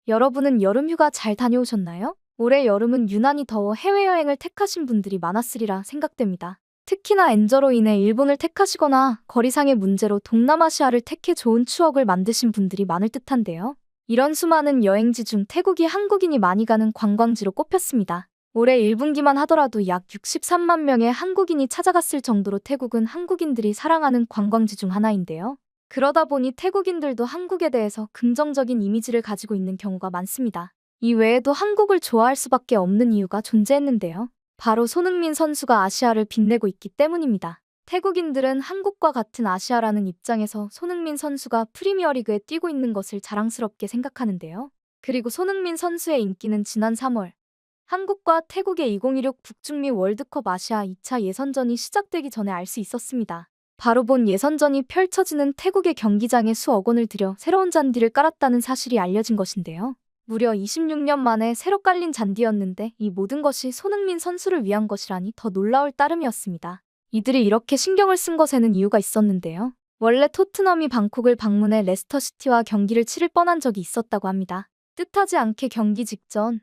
여러분은 여름휴가 잘 다녀오셨나요? 올해 여름은 유난히 더워 해외여행을 택하신 분들이 많았으리라 생각됩니다. 특히나 엔저로 인해 일본을 택하시거나 거리상의 문제로 동남아시아를 택해 좋은 추억을 만드신 분들이 많을 듯한데요. 이런 수많은 여행지 중 태국이 한국인이 많이 가는 관광지로 꼽혔습니다. 올해 1분기만 하더라도 약 63만 명의 한국인이 찾아갔을 정도로 태국은 한국인들이 사랑하는 관광지 중 하나인데요. 그러다 보니 태국인들도 한국에 대해서 긍정적인 이미지를 가지고 있는 경우가 많습니다. 이 외에도 한국을 좋아할 수밖에 없는 이유가 존재했는데요. 바로 손흥민 선수가 아시아를 빛내고 있기 때문입니다. 태국인들은 한국과 같은 아시아라는 입장에서 손흥민 선수가 프리미어리그에 뛰고 있는 것을 자랑스럽게 생각하는데요. 그리고 손흥민 선수의 인기는 지난 3월 한국과 태국의 2016 북중미 월드컵 아시아 2차 예선전이 시작되기 전에 알 수 있었습니다. 바로 본 예선전이 펼쳐지는 태국의 경기장에 수억 원을 들여 새로운 잔디를 깔았다는 사실이 알려진 것인데요. 무려 26년 만에 새로 깔린 잔디였는데 이 모든 것이 손흥민 선수를 위한 것이라니 더 놀라울 따름이었습니다. 이들이 이렇게 신경을 쓴 것에는 이유가 있었는데요. 원래 토트넘이 방콕을 방문해 레스터시티와 경기를 치를 뻔한 적이 있었다고 합니다. 뜻하지 않게 경기 직전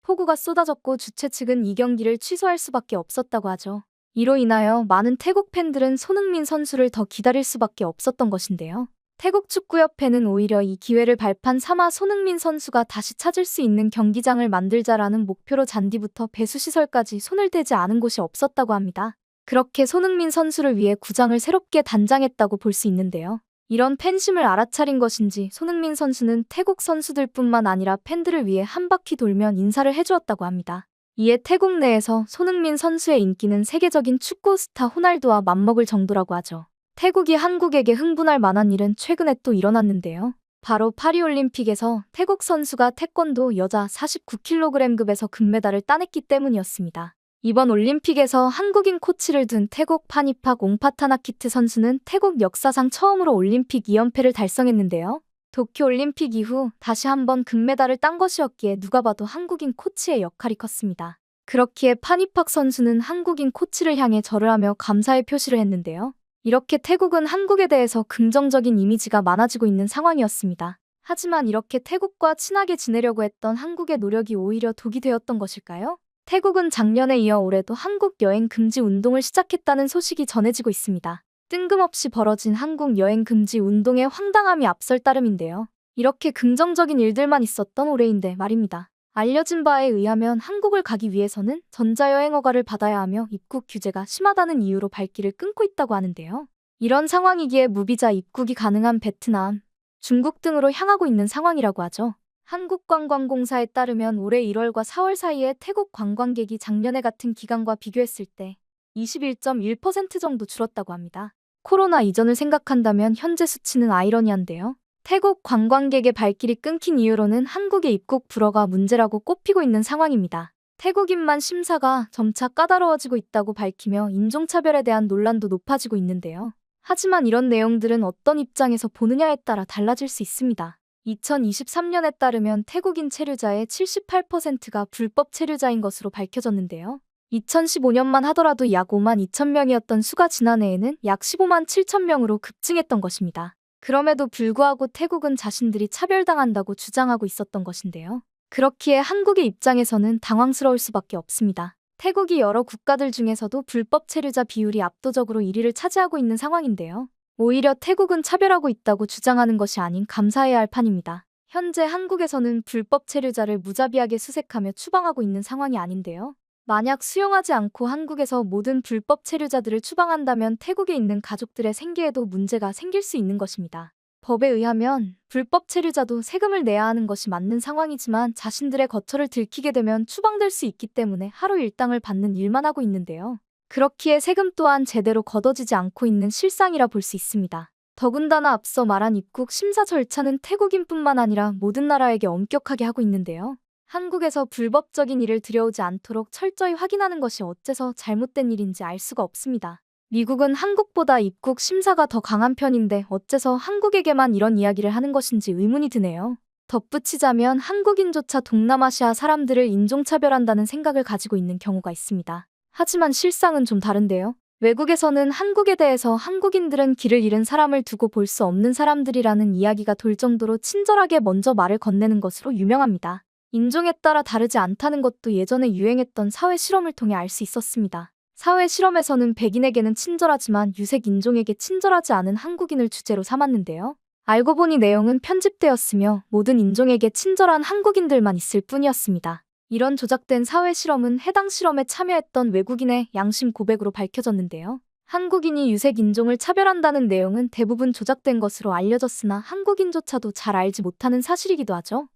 폭우가 쏟아졌고 주최 측은 이 경기를 취소할 수밖에 없었다고 하죠. 이로 인하여 많은 태국 팬들은 손흥민 선수를 더 기다릴 수밖에 없었던 것인데요. 태국 축구협회는 오히려 이 기회를 발판 삼아 손흥민 선수가 다시 찾을 수 있는 경기장을 만들자라는 목표로 잔디부터 배수시설까지 손을 대지 않은 곳이 없었다고 합니다. 그렇게 손흥민 선수를 위해 구장을 새롭게 단장했다고 볼 수 있는데요. 이런 팬심을 알아차린 것인지 손흥민 선수는 태국 선수들뿐만 아니라 팬들을 위해 한 바퀴 돌면 인사를 해주었다고 합니다. 이에 태국 내에서 손흥민 선수의 인기는 세계적인 축구 스타 호날두와 맞먹을 정도라고 하죠. 태국이 한국에게 흥분할 만한 일은 최근에 또 일어났는데요. 바로 파리올림픽에서 태국 선수가 태권도 여자 49kg급에서 금메달을 따냈기 때문이었습니다. 이번 올림픽에서 한국인 코치를 둔 태국 파니팍 옹파타나키트 선수는 태국 역사상 처음으로 올림픽 2연패를 달성했는데요. 도쿄올림픽 이후 다시 한번 금메달을 딴 것이었기에 누가 봐도 한국인 코치의 역할이 컸습니다. 그렇기에 파니팍 선수는 한국인 코치를 향해 절을 하며 감사의 표시를 했는데요. 이렇게 태국은 한국에 대해서 긍정적인 이미지가 많아지고 있는 상황이었습니다. 하지만 이렇게 태국과 친하게 지내려고 했던 한국의 노력이 오히려 독이 되었던 것일까요? 태국은 작년에 이어 올해도 한국 여행 금지 운동을 시작했다는 소식이 전해지고 있습니다. 뜬금없이 벌어진 한국 여행 금지 운동의 황당함이 앞설 따름인데요. 이렇게 긍정적인 일들만 있었던 올해인데 말입니다. 알려진 바에 의하면 한국을 가기 위해서는 전자여행 허가를 받아야 하며 입국 규제가 심하다는 이유로 발길을 끊고 있다고 하는데요. 이런 상황이기에 무비자 입국이 가능한 베트남, 중국 등으로 향하고 있는 상황이라고 하죠. 한국관광공사에 따르면 올해 1월과 4월 사이에 태국 관광객이 작년에 같은 기간과 비교했을 때 21.1% 정도 줄었다고 합니다. 코로나 이전을 생각한다면 현재 수치는 아이러니한데요. 태국 관광객의 발길이 끊긴 이유로는 한국의 입국 불허가 문제라고 꼽히고 있는 상황입니다. 태국인만 심사가 점차 까다로워지고 있다고 밝히며 인종차별에 대한 논란도 높아지고 있는데요. 하지만 이런 내용들은 어떤 입장에서 보느냐에 따라 달라질 수 있습니다. 2023년에 따르면 태국인 체류자의 78%가 불법 체류자인 것으로 밝혀졌는데요. 2015년만 하더라도 약 5만 2천 명이었던 수가 지난해에는 약 15만 7천 명으로 급증했던 것입니다. 그럼에도 불구하고 태국은 자신들이 차별당한다고 주장하고 있었던 것인데요. 그렇기에 한국의 입장에서는 당황스러울 수밖에 없습니다. 태국이 여러 국가들 중에서도 불법 체류자 비율이 압도적으로 1위를 차지하고 있는 상황인데요. 오히려 태국은 차별하고 있다고 주장하는 것이 아닌 감사해야 할 판입니다. 현재 한국에서는 불법 체류자를 무자비하게 수색하며 추방하고 있는 상황이 아닌데요. 만약 수용하지 않고 한국에서 모든 불법 체류자들을 추방한다면 태국에 있는 가족들의 생계에도 문제가 생길 수 있는 것입니다. 법에 의하면 불법 체류자도 세금을 내야 하는 것이 맞는 상황이지만 자신들의 거처를 들키게 되면 추방될 수 있기 때문에 하루 일당을 받는 일만 하고 있는데요. 그렇기에 세금 또한 제대로 걷어지지 않고 있는 실상이라 볼 수 있습니다. 더군다나 앞서 말한 입국 심사 절차는 태국인뿐만 아니라 모든 나라에게 엄격하게 하고 있는데요. 한국에서 불법적인 일을 들여오지 않도록 철저히 확인하는 것이 어째서 잘못된 일인지 알 수가 없습니다. 미국은 한국보다 입국 심사가 더 강한 편인데 어째서 한국에게만 이런 이야기를 하는 것인지 의문이 드네요. 덧붙이자면 한국인조차 동남아시아 사람들을 인종차별한다는 생각을 가지고 있는 경우가 있습니다. 하지만 실상은 좀 다른데요. 외국에서는 한국에 대해서 한국인들은 길을 잃은 사람을 두고 볼 수 없는 사람들이라는 이야기가 돌 정도로 친절하게 먼저 말을 건네는 것으로 유명합니다. 인종에 따라 다르지 않다는 것도 예전에 유행했던 사회 실험을 통해 알 수 있었습니다. 사회 실험에서는 백인에게는 친절하지만 유색 인종에게 친절하지 않은 한국인을 주제로 삼았는데요. 알고 보니 내용은 편집되었으며 모든 인종에게 친절한 한국인들만 있을 뿐이었습니다. 이런 조작된 사회 실험은 해당 실험에 참여했던 외국인의 양심 고백으로 밝혀졌는데요. 한국인이 유색 인종을 차별한다는 내용은 대부분 조작된 것으로 알려졌으나 한국인조차도 잘 알지 못하는 사실이기도 하죠.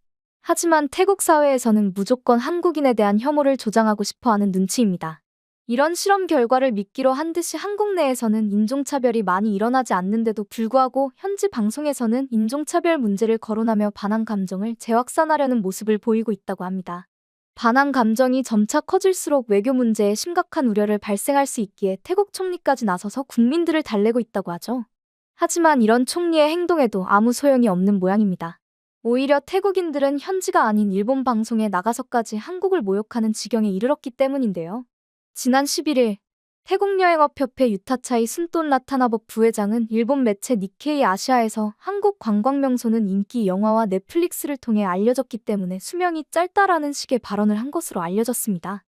하지만 태국 사회에서는 무조건 한국인에 대한 혐오를 조장하고 싶어하는 눈치입니다. 이런 실험 결과를 믿기로 한 듯이 한국 내에서는 인종차별이 많이 일어나지 않는데도 불구하고 현지 방송에서는 인종차별 문제를 거론하며 반항 감정을 재확산하려는 모습을 보이고 있다고 합니다. 반항 감정이 점차 커질수록 외교 문제에 심각한 우려를 발생할 수 있기에 태국 총리까지 나서서 국민들을 달래고 있다고 하죠. 하지만 이런 총리의 행동에도 아무 소용이 없는 모양입니다. 오히려 태국인들은 현지가 아닌 일본 방송에 나가서까지 한국을 모욕하는 지경에 이르렀기 때문인데요. 지난 11일 태국여행업협회 유타차이 순돈라타나법 부회장은 일본 매체 니케이 아시아에서 한국 관광명소는 인기 영화와 넷플릭스를 통해 알려졌기 때문에 수명이 짧다라는 식의 발언을 한 것으로 알려졌습니다.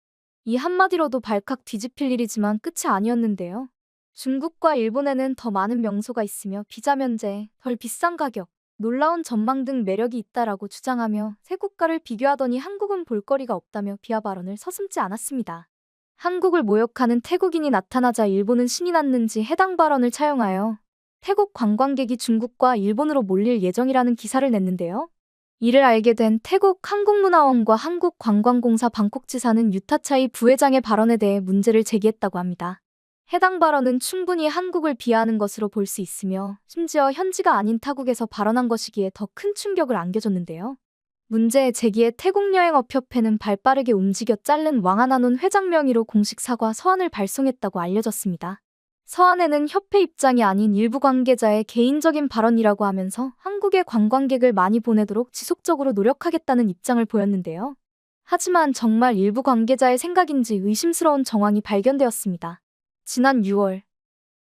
이 한마디로도 발칵 뒤집힐 일이지만 끝이 아니었는데요. 중국과 일본에는 더 많은 명소가 있으며 비자 면제, 덜 비싼 가격, 놀라운 전망 등 매력이 있다라고 주장하며 세 국가를 비교하더니 한국은 볼거리가 없다며 비하 발언을 서슴지 않았습니다. 한국을 모욕하는 태국인이 나타나자 일본은 신이 났는지 해당 발언을 차용하여 태국 관광객이 중국과 일본으로 몰릴 예정이라는 기사를 냈는데요. 이를 알게 된 태국 한국문화원과 한국관광공사 방콕지사는 유타차이 부회장의 발언에 대해 문제를 제기했다고 합니다. 해당 발언은 충분히 한국을 비하하는 것으로 볼 수 있으며 심지어 현지가 아닌 타국에서 발언한 것이기에 더 큰 충격을 안겨줬는데요. 문제 제기에 태국여행업협회는 발빠르게 움직여 자른 왕하나논 회장 명의로 공식 사과 서한을 발송했다고 알려졌습니다. 서한에는 협회 입장이 아닌 일부 관계자의 개인적인 발언이라고 하면서 한국에 관광객을 많이 보내도록 지속적으로 노력하겠다는 입장을 보였는데요. 하지만 정말 일부 관계자의 생각인지 의심스러운 정황이 발견되었습니다. 지난 6월,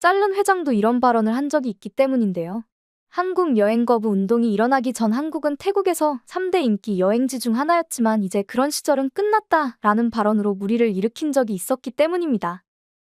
자른 회장도 이런 발언을 한 적이 있기 때문인데요. 한국 여행 거부 운동이 일어나기 전 한국은 태국에서 3대 인기 여행지 중 하나였지만 이제 그런 시절은 끝났다라는 발언으로 물의를 일으킨 적이 있었기 때문입니다.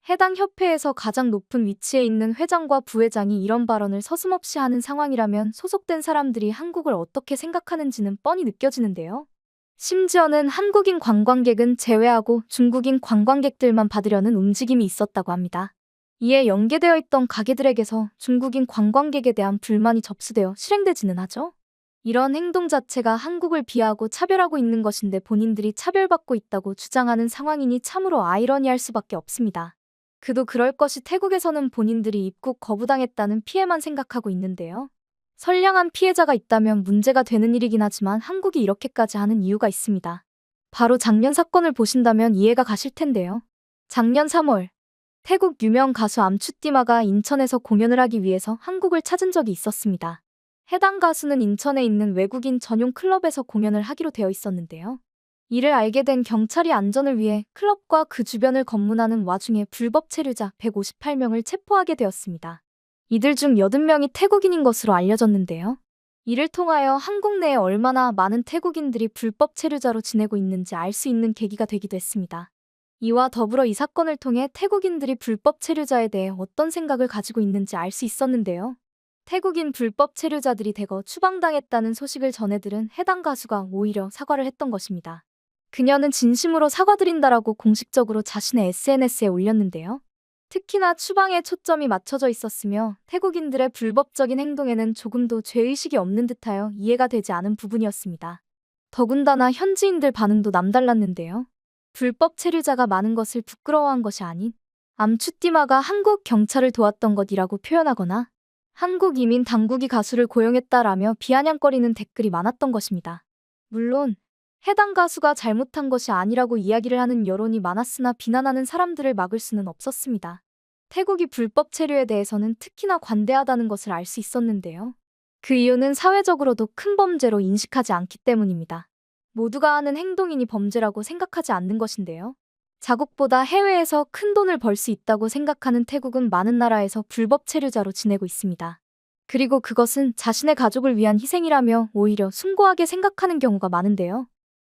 해당 협회에서 가장 높은 위치에 있는 회장과 부회장이 이런 발언을 서슴없이 하는 상황이라면 소속된 사람들이 한국을 어떻게 생각하는지는 뻔히 느껴지는데요. 심지어는 한국인 관광객은 제외하고 중국인 관광객들만 받으려는 움직임이 있었다고 합니다. 이에 연계되어 있던 가게들에게서 중국인 관광객에 대한 불만이 접수되어 실행되지는 하죠. 이런 행동 자체가 한국을 비하하고 차별하고 있는 것인데 본인들이 차별받고 있다고 주장하는 상황이니 참으로 아이러니할 수밖에 없습니다. 그도 그럴 것이 태국에서는 본인들이 입국 거부당했다는 피해만 생각하고 있는데요. 선량한 피해자가 있다면 문제가 되는 일이긴 하지만 한국이 이렇게까지 하는 이유가 있습니다. 바로 작년 사건을 보신다면 이해가 가실 텐데요. 작년 3월 태국 유명 가수 암추띠마가 인천에서 공연을 하기 위해서 한국을 찾은 적이 있었습니다. 해당 가수는 인천에 있는 외국인 전용 클럽에서 공연을 하기로 되어 있었는데요. 이를 알게 된 경찰이 안전을 위해 클럽과 그 주변을 검문하는 와중에 불법 체류자 158명을 체포하게 되었습니다. 이들 중 80명이 태국인인 것으로 알려졌는데요. 이를 통하여 한국 내에 얼마나 많은 태국인들이 불법 체류자로 지내고 있는지 알 수 있는 계기가 되기도 했습니다. 이와 더불어 이 사건을 통해 태국인들이 불법 체류자에 대해 어떤 생각을 가지고 있는지 알 수 있었는데요. 태국인 불법 체류자들이 대거 추방당했다는 소식을 전해 들은 해당 가수가 오히려 사과를 했던 것입니다. 그녀는 진심으로 사과드린다라고 공식적으로 자신의 SNS에 올렸는데요. 특히나 추방에 초점이 맞춰져 있었으며 태국인들의 불법적인 행동에는 조금도 죄의식이 없는 듯하여 이해가 되지 않은 부분이었습니다. 더군다나 현지인들 반응도 남달랐는데요. 불법 체류자가 많은 것을 부끄러워한 것이 아닌 암추띠마가 한국 경찰을 도왔던 것이라고 표현하거나 한국 이민 당국이 가수를 고용했다라며 비아냥거리는 댓글이 많았던 것입니다. 물론 해당 가수가 잘못한 것이 아니라고 이야기를 하는 여론이 많았으나 비난하는 사람들을 막을 수는 없었습니다. 태국이 불법 체류에 대해서는 특히나 관대하다는 것을 알 수 있었는데요. 그 이유는 사회적으로도 큰 범죄로 인식하지 않기 때문입니다. 모두가 하는 행동이니 범죄라고 생각하지 않는 것인데요. 자국보다 해외에서 큰 돈을 벌 수 있다고 생각하는 태국은 많은 나라에서 불법 체류자로 지내고 있습니다. 그리고 그것은 자신의 가족을 위한 희생이라며 오히려 숭고하게 생각하는 경우가 많은데요.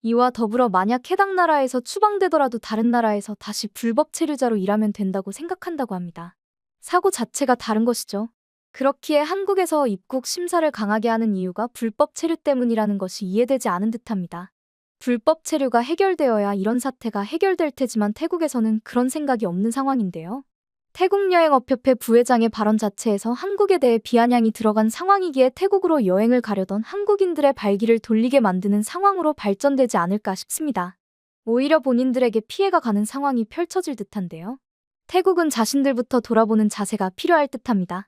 이와 더불어 만약 해당 나라에서 추방되더라도 다른 나라에서 다시 불법 체류자로 일하면 된다고 생각한다고 합니다. 사고 자체가 다른 것이죠. 그렇기에 한국에서 입국 심사를 강하게 하는 이유가 불법 체류 때문이라는 것이 이해되지 않은 듯합니다. 불법 체류가 해결되어야 이런 사태가 해결될 테지만 태국에서는 그런 생각이 없는 상황인데요. 태국여행업협회 부회장의 발언 자체에서 한국에 대해 비아냥이 들어간 상황이기에 태국으로 여행을 가려던 한국인들의 발길을 돌리게 만드는 상황으로 발전되지 않을까 싶습니다. 오히려 본인들에게 피해가 가는 상황이 펼쳐질 듯한데요. 태국은 자신들부터 돌아보는 자세가 필요할 듯합니다.